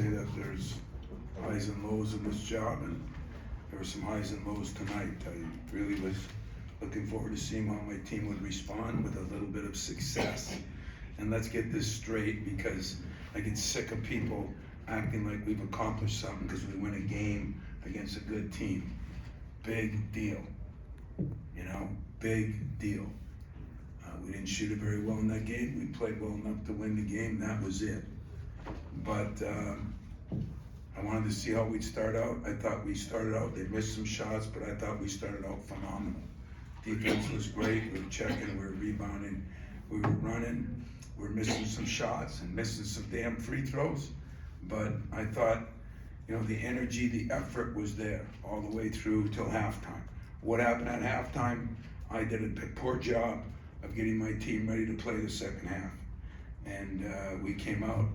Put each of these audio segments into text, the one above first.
say that there's highs and lows in this job, and there were some highs and lows tonight. I really was looking forward to seeing how my team would respond with a little bit of success. And let's get this straight, because I get sick of people acting like we've accomplished something because we win a game against a good team. Big deal, you know, big deal. We didn't shoot it very well in that game. We played well enough to win the game. That was it. But I wanted to see how we'd start out. I thought we started out, they missed some shots, but I thought we started out phenomenal. Defense was great. We were checking, we were rebounding, we were running, we were missing some shots and missing some damn free throws. But I thought, you know, the energy, the effort was there all the way through till halftime. What happened at halftime? I did a poor job of getting my team ready to play the second half. And we came out,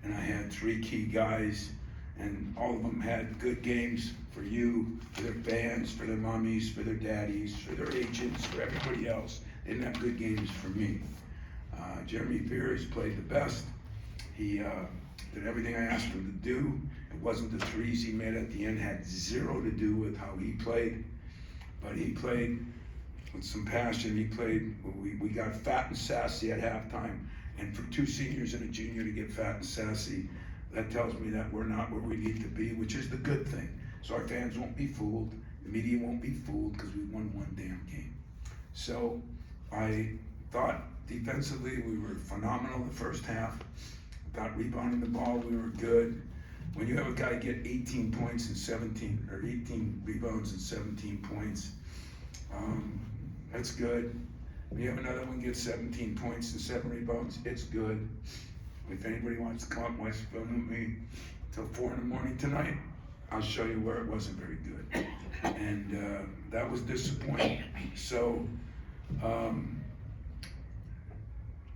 and I had 3 key guys, and all of them had good games for you, for their fans, for their mommies, for their daddies, for their agents, for everybody else. They didn't have good games for me. Jeremy Fears played the best. He did everything I asked him to do. It wasn't the threes he made at the end, had 0 to do with how he played, but he played with some passion. He played, we got fat and sassy at halftime, and for 2 seniors and a junior to get fat and sassy, that tells me that we're not where we need to be, which is the good thing. So our fans won't be fooled, the media won't be fooled, because we won 1 damn game. So I thought defensively we were phenomenal the first half. I thought rebounding the ball we were good. When you have a guy get 18 points and 18 rebounds and 17 points, that's good. When you have another one get 17 points and 7 rebounds, it's good. If anybody wants to come up West film with me till 4 in the morning tonight, I'll show you where it wasn't very good. And that was disappointing. So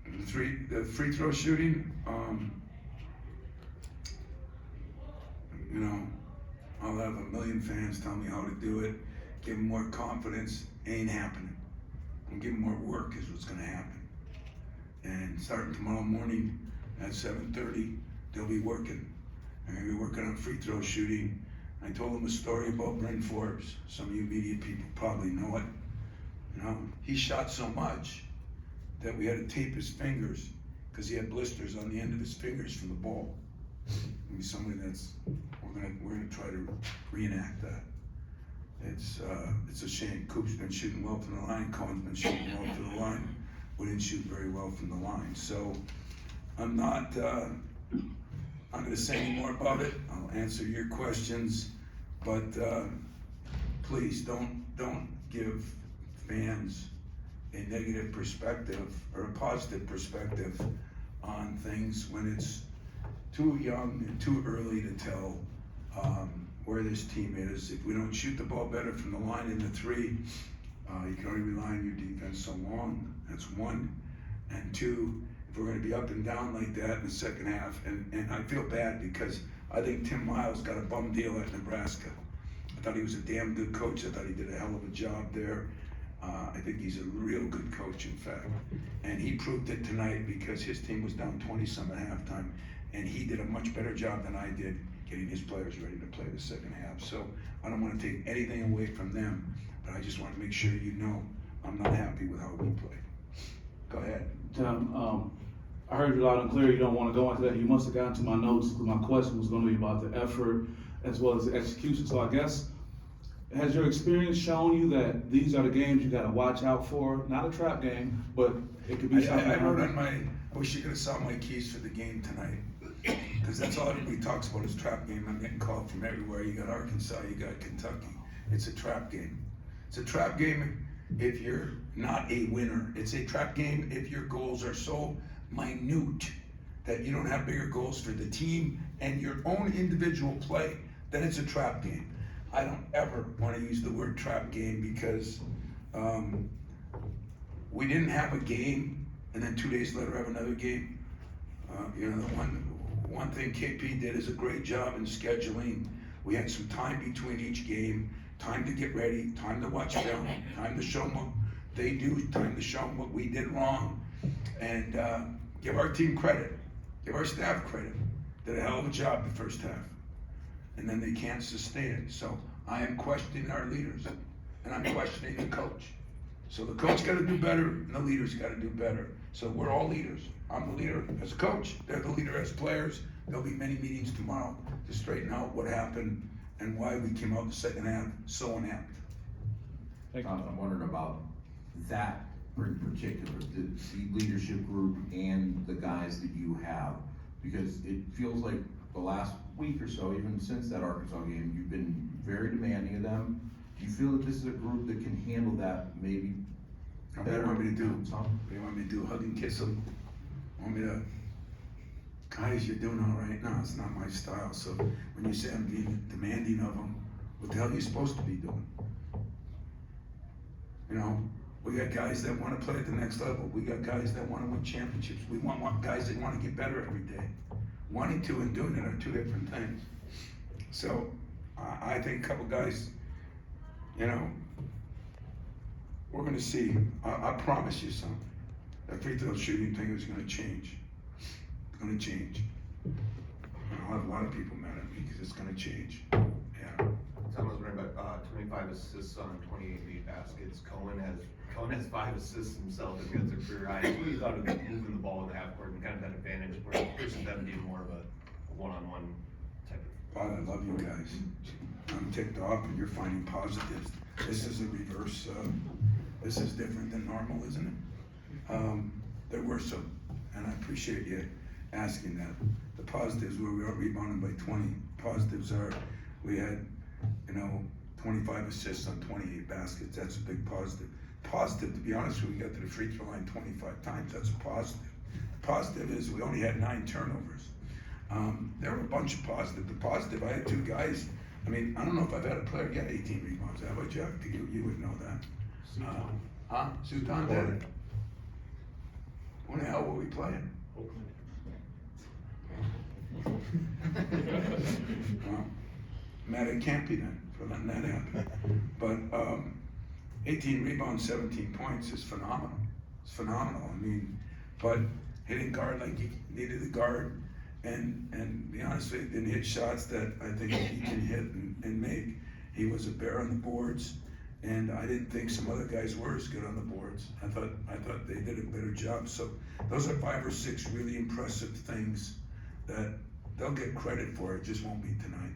the free throw shooting, you know, I'll have 1 million fans tell me how to do it, give them more confidence. Ain't happening. And give them more work is what's gonna happen. And starting tomorrow morning at 7:30, they'll be working. They're gonna be working on free throw shooting. I told them a story about Bryn Forbes. Some of you media people probably know it. You know, he shot so much that we had to tape his fingers because he had blisters on the end of his fingers from the ball. Maybe somebody that's, we're gonna try to reenact that. It's a shame. Coop's been shooting well from the line. Cohen's been shooting well from the line. We didn't shoot very well from the line. So I'm not gonna say any more about it. I'll answer your questions, but please don't give fans a negative perspective or a positive perspective on things when it's too young and too early to tell where this team is. If we don't shoot the ball better from the line in the 3, you can only rely on your defense so long. That's 1. And 2, if we're gonna be up and down like that in the second half, and I feel bad because I think Tim Miles got a bum deal at Nebraska. I thought he was a damn good coach. I thought he did a hell of a job there. I think he's a real good coach, in fact. And he proved it tonight because his team was down 20-some at halftime, and he did a much better job than I did getting his players ready to play the second half. So I don't want to take anything away from them, but I just want to make sure you know I'm not happy with how we played. Go ahead. Tim, I heard you loud and clear. You don't want to go into that. You must have gotten to my notes because my question was going to be about the effort as well as the execution. So I guess, has your experience shown you that these are the games you got to watch out for? Not a trap game, but it could be something. I wrote on I wish you could have saw my keys for the game tonight, because that's all everybody talks about is trap game. I'm getting called from everywhere. You got Arkansas, you got Kentucky. It's a trap game. It's a trap game if you're not a winner. It's a trap game if your goals are so minute that you don't have bigger goals for the team and your own individual play, then it's a trap game. I don't ever want to use the word trap game because we didn't have a game and then 2 days later have another game. You know, the one thing KP did is a great job in scheduling. We had some time between each game, time to get ready, time to watch film, time to show them what they do, time to show them what we did wrong, and give our team credit, give our staff credit. did a hell of a job the first half, and then they can't sustain it. So I am questioning our leaders, and I'm questioning the coach. So the coach got to do better, and the leaders got to do better. So we're all leaders. I'm the leader as a coach. They're the leader as players. There'll be many meetings tomorrow to straighten out what happened and why we came out the second half so inept. Tom, I'm wondering about that in particular, the leadership group and the guys that you have, because it feels like the last week or so, even since that Arkansas game, you've been very demanding of them. Do you feel that this is a group that can handle that maybe What do better? you want me to do? Tom? What do you want me to do? Hug and kiss them? Want me to? Guys, you're doing all right. No, it's not my style. So when you say I'm being demanding of them, what the hell are you supposed to be doing? You know, we got guys that want to play at the next level. We got guys that want to win championships. We want guys that want to get better every day. Wanting to and doing it are two different things. So I think a couple guys, you know, we're going to see. I promise you something. That free throw shooting thing is going to change. It's going to change. And I'll have a lot of people mad at me because it's going to change. Yeah. Tom was running about 25 assists on 28 lead baskets. Cohen has 5 assists himself. I think that's a career high. What do you thought of moving the ball in the half court and kind of that advantage versus them being more of a one-on-one type of? God, I love you guys. I'm ticked off and you're finding positives. This is a reverse, this is different than normal, isn't it? There were some, and I appreciate you asking that. The positives were we are rebounding by 20. Positives are we had, 25 assists on 28 baskets. That's a big positive. Positive, to be honest with you, we got to the free throw line 25 times. That's a positive. The positive is we only had 9 turnovers. There were a bunch of positive. The positive, I had 2 guys. I mean, I don't know if I've had a player get 18 rebounds. How about Jeff? You would know that. Sutan did. When the hell were we playing? Well, mad at Campy then for letting that happen. But 18 rebounds, 17 points is phenomenal. It's phenomenal. I mean, but hitting guard like he needed a guard, and be honest with you, didn't hit shots that I think he can hit and make. He was a bear on the boards, and I didn't think some other guys were as good on the boards. I thought they did a better job. So those are 5 or 6 really impressive things that they'll get credit for. It just won't be tonight.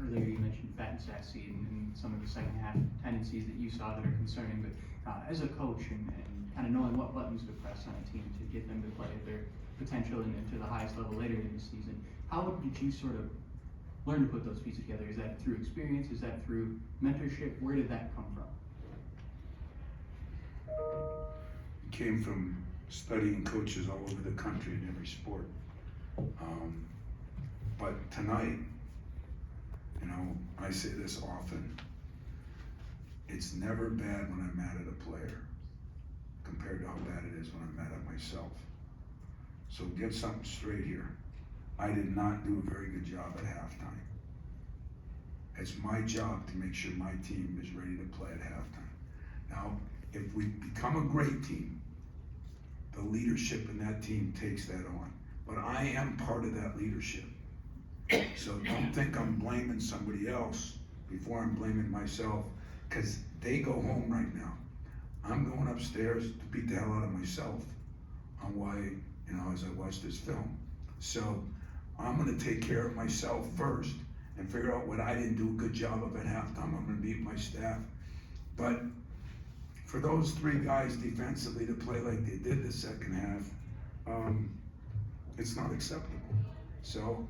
Earlier you mentioned fat and sassy and some of the second half tendencies that you saw that are concerning, but as a coach and kind of knowing what buttons to press on a team to get them to play at their potential and to the highest level later in the season, how did you sort of learn to put those pieces together? Is that through experience? Is that through mentorship? Where did that come from? It came from studying coaches all over the country in every sport. But tonight, I say this often, it's never bad when I'm mad at a player compared to how bad it is when I'm mad at myself. So get something straight here. I did not do a very good job at halftime. It's my job to make sure my team is ready to play at halftime. Now, if we become a great team, the leadership in that team takes that on. But I am part of that leadership. So don't think I'm blaming somebody else before I'm blaming myself, because they go home right now. I'm going upstairs to beat the hell out of myself on why, as I watch this film. So I'm gonna take care of myself first and figure out what I didn't do a good job of at halftime. I'm gonna meet my staff. But for those 3 guys defensively to play like they did the second half, it's not acceptable. So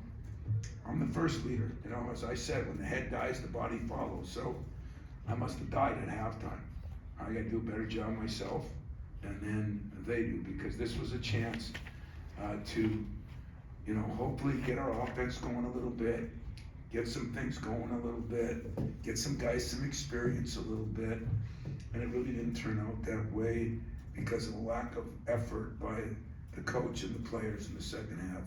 I'm the first leader. As I said, when the head dies, the body follows. So I must have died at halftime. I gotta do a better job myself, and then they do, because this was a chance to, hopefully get our offense going a little bit, get some things going a little bit, get some guys some experience a little bit, and it really didn't turn out that way because of a lack of effort by the coach and the players in the second half.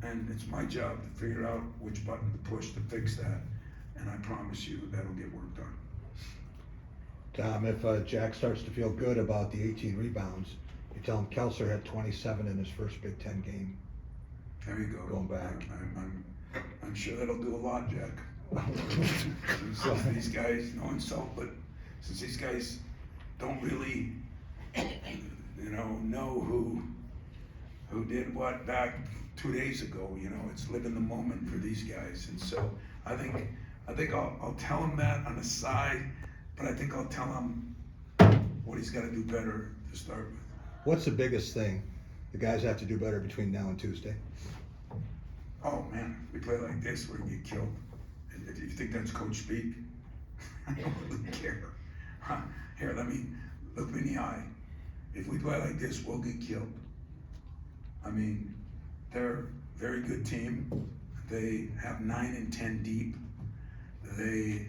And it's my job to figure out which button to push to fix that, and I promise you that'll get worked on. Tom, if Jack starts to feel good about the 18 rebounds, you tell him Kelser had 27 in his first Big Ten game. There you go. Going back. I'm sure that'll do a lot, Jack. Since these guys, no insult, but since these guys don't really, know who did what back 2 days ago, it's live in the moment for these guys. And so I think I'll tell him that on the side, but I think I'll tell him what he's gotta do better to start with. What's the biggest thing the guys have to do better between now and Tuesday? Oh man, we play like this, we're gonna get killed. And if you think that's coach speak, I don't really care. Here, look me in the eye. If we play like this, we'll get killed. I mean, they're a very good team. They have 9 and 10 deep. They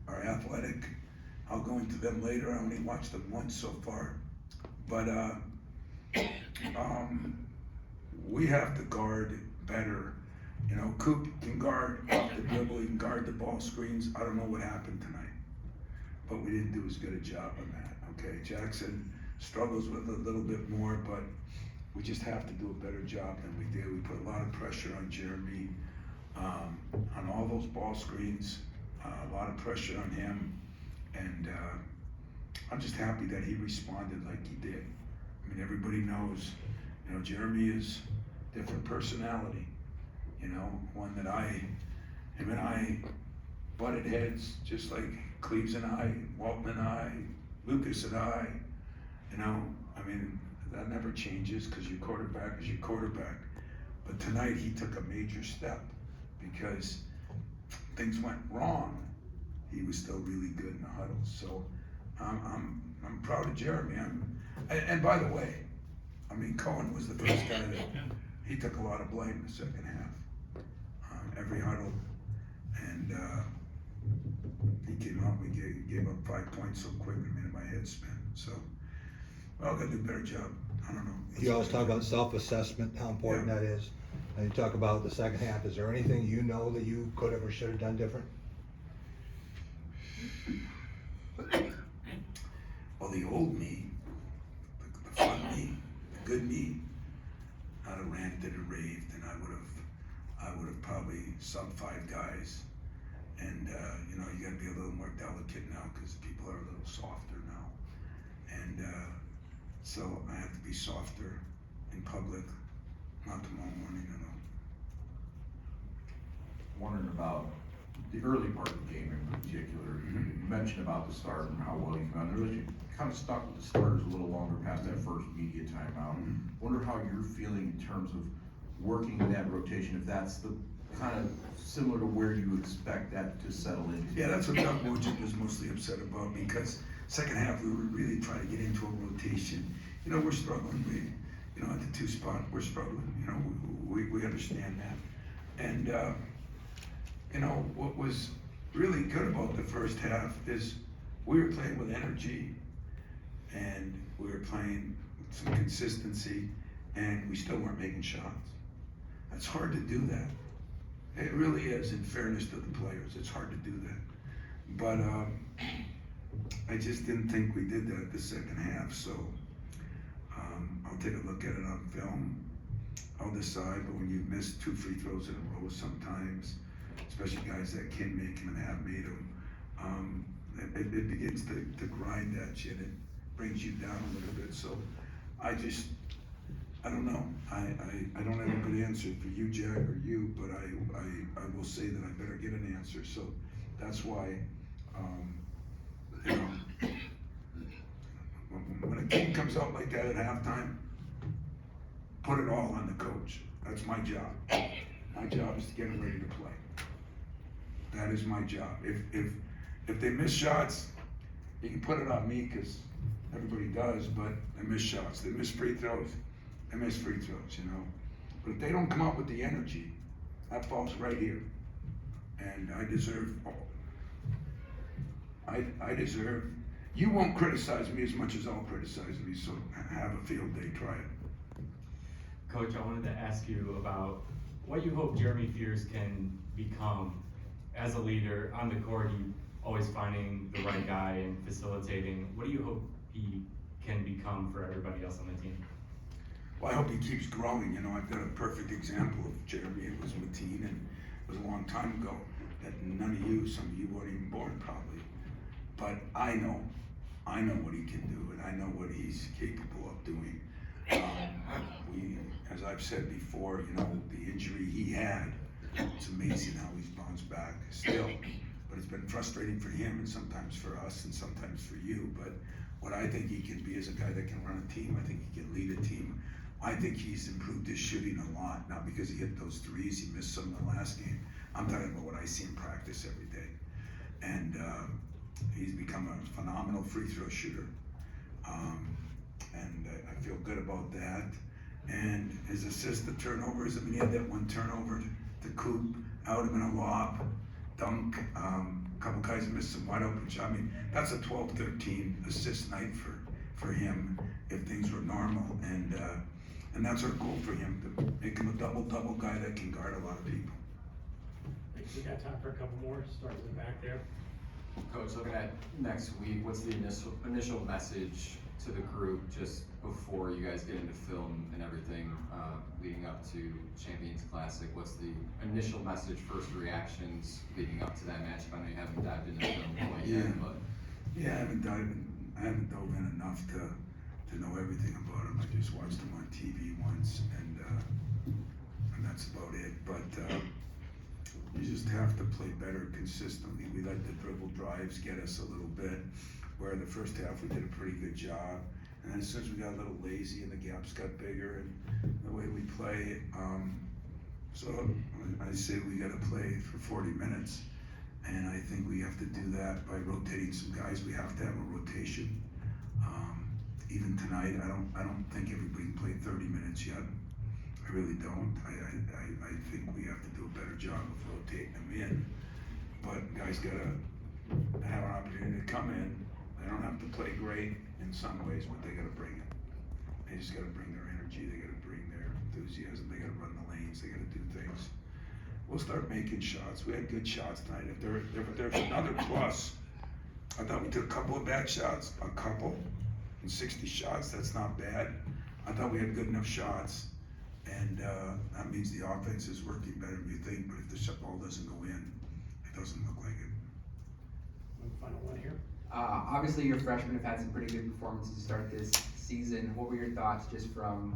are athletic. I'll go into them later. I only watched them once so far. But we have to guard better. Coop can guard off the dribble, he can guard the ball screens. I don't know what happened tonight, but we didn't do as good a job on that, okay? Jackson struggles with it a little bit more, but we just have to do a better job than we did. We put a lot of pressure on Jeremy, on all those ball screens, a lot of pressure on him, and I'm just happy that he responded like he did. I mean, everybody knows, Jeremy is different personality. One that him and I butted heads just like Cleves and I, Walton and I, Lucas and I, I mean, that never changes because your quarterback is your quarterback. But tonight he took a major step because things went wrong. He was still really good in the huddle. So I'm proud of Jeremy. And by the way, I mean, Cohen was the first guy that he took a lot of blame in the second half. Every huddle, and he came out. We gave up 5 points so quick. It made my head spin. So, well, gotta do a better job. I don't know. You always talk about self-assessment, how important that is. And you talk about the second half. Is there anything that you could have or should have done different? Well, the old me, the fun me, the good me, I'd have ranted and raved, and I would have probably sub 5 guys. And you gotta be a little more delicate now because people are a little softer now. And so I have to be softer in public, not tomorrow morning, Wondering about the early part of the game in particular. You mentioned about the start and how well you found. There was you kind of stuck with the starters a little longer past that first media timeout. Wonder how you're feeling in terms of working in that rotation, if that's the kind of similar to where you expect that to settle into. Yeah, that's what Doug Wojcik was mostly upset about because second half we were really trying to get into a rotation. We're struggling. At the 2 spot, we're struggling. We understand that. And what was really good about the first half is we were playing with energy and we were playing with some consistency and we still weren't making shots. It's hard to do that. It really is, in fairness to the players. It's hard to do that. But I just didn't think we did that the second half. So I'll take a look at it on film. I'll decide, but when you miss 2 free throws in a row sometimes, especially guys that can make them and have made them, it begins to grind at you and it brings you down a little bit. So I don't know. I don't have a good answer for you, Jack, or you, but I will say that I better get an answer. So that's why, when a game comes out like that at halftime, put it all on the coach. That's my job. My job is to get them ready to play. That is my job. If they miss shots, you can put it on me because everybody does, but they miss shots. They miss free throws. They miss free throws, But if they don't come out with the energy, that falls right here. And I deserve, you won't criticize me as much as I'll criticize me, so have a field day, try it. Coach, I wanted to ask you about what you hope Jeremy Fears can become as a leader on the court. He always finding the right guy and facilitating. What do you hope he can become for everybody else on the team? Well, I hope he keeps growing, you know, I've got a perfect example of Jeremy, it was Mateen, and it was a long time ago, that none of you, some of you weren't even born probably, but I know what he can do, and I know what he's capable of doing. As I've said before, you know, the injury he had, it's amazing how he's bounced back still, but it's been frustrating for him, and sometimes for us, and sometimes for you, but what I think he can be is a guy that can run a team, I think he can lead a team. I think he's improved his shooting a lot, not because he hit those threes, he missed some in the last game. I'm talking about what I see in practice every day. And he's become a phenomenal free throw shooter. And I feel good about that. And his assist to turnovers, I mean, he had that one turnover to Coop, out of a lob, dunk. A couple guys missed some wide open shot. I mean, that's a 12-13 assist night for him if things were normal. And that's our goal for him, to make him a double-double guy that can guard a lot of people. We got time for a couple more, start with the back there. Coach, looking at next week, what's the initial message to the group just before you guys get into film and everything, leading up to Champions Classic? What's the initial message, first reactions leading up to that matchup? I know you haven't dived into film quite yet, but. Yeah, I haven't dove in enough to know everything about him. I just watched him on TV once, and that's about it. But you just have to play better consistently. We let the dribble drives get us a little bit, where the first half we did a pretty good job. And then as soon as we got a little lazy and the gaps got bigger and the way we play, so I say we gotta play for 40 minutes. And I think we have to do that by rotating some guys. We have to have a rotation. Even tonight, I don't think everybody can play 30 minutes yet. I really don't. I think we have to do a better job of rotating them in. But guys gotta have an opportunity to come in. They don't have to play great in some ways, but they gotta bring it. They just gotta bring their energy. They gotta bring their enthusiasm. They gotta run the lanes. They gotta do things. We'll start making shots. We had good shots tonight. If there's another plus, I thought we took a couple of bad shots, a couple, and 60 shots, that's not bad. I thought we had good enough shots, and that means the offense is working better than you think, but if the shot ball doesn't go in, it doesn't look like it. One final one here. Obviously, your freshmen have had some pretty good performances to start this season. What were your thoughts just from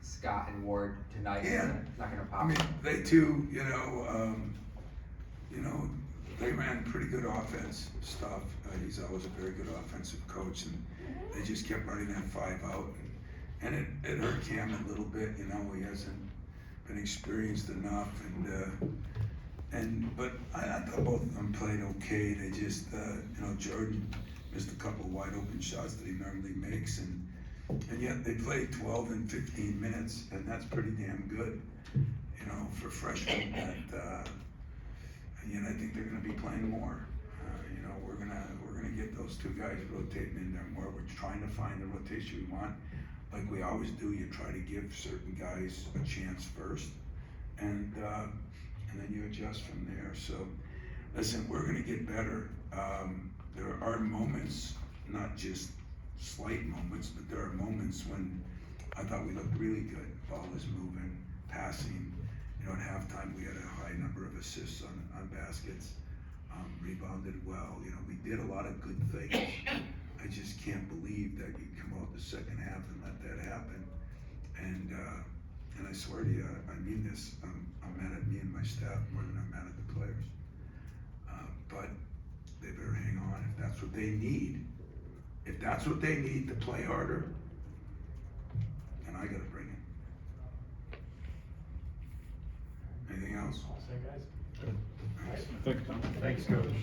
Scott and Ward tonight? Yeah. Not gonna pop. I mean, they too, they ran pretty good offense stuff. He's always a very good offensive coach, and they just kept running that 5 out, and it hurt Cam a little bit. You know, he hasn't been experienced enough, but I thought both of them played okay. They just, Jordan missed a couple of wide open shots that he normally makes, and yet they played 12 and 15 minutes, and that's pretty damn good, for freshmen. And I think they're going to be playing more. We're gonna get those two guys rotating in there more. We're trying to find the rotation we want, like we always do. You try to give certain guys a chance first, and then you adjust from there. So, listen, we're gonna get better. There are moments, not just slight moments, but there are moments when I thought we looked really good. Ball is moving, passing. At halftime we had a high number of assists on baskets, rebounded well. We did a lot of good things. I just can't believe that you come out the second half and let that happen. And I swear to you, I mean this. I'm mad at me and my staff more than I'm mad at the players. But they better hang on if that's what they need. If that's what they need to play harder, then I gotta bring it. Anything else? All set, guys? Thank you, Tom. Thanks, Coach.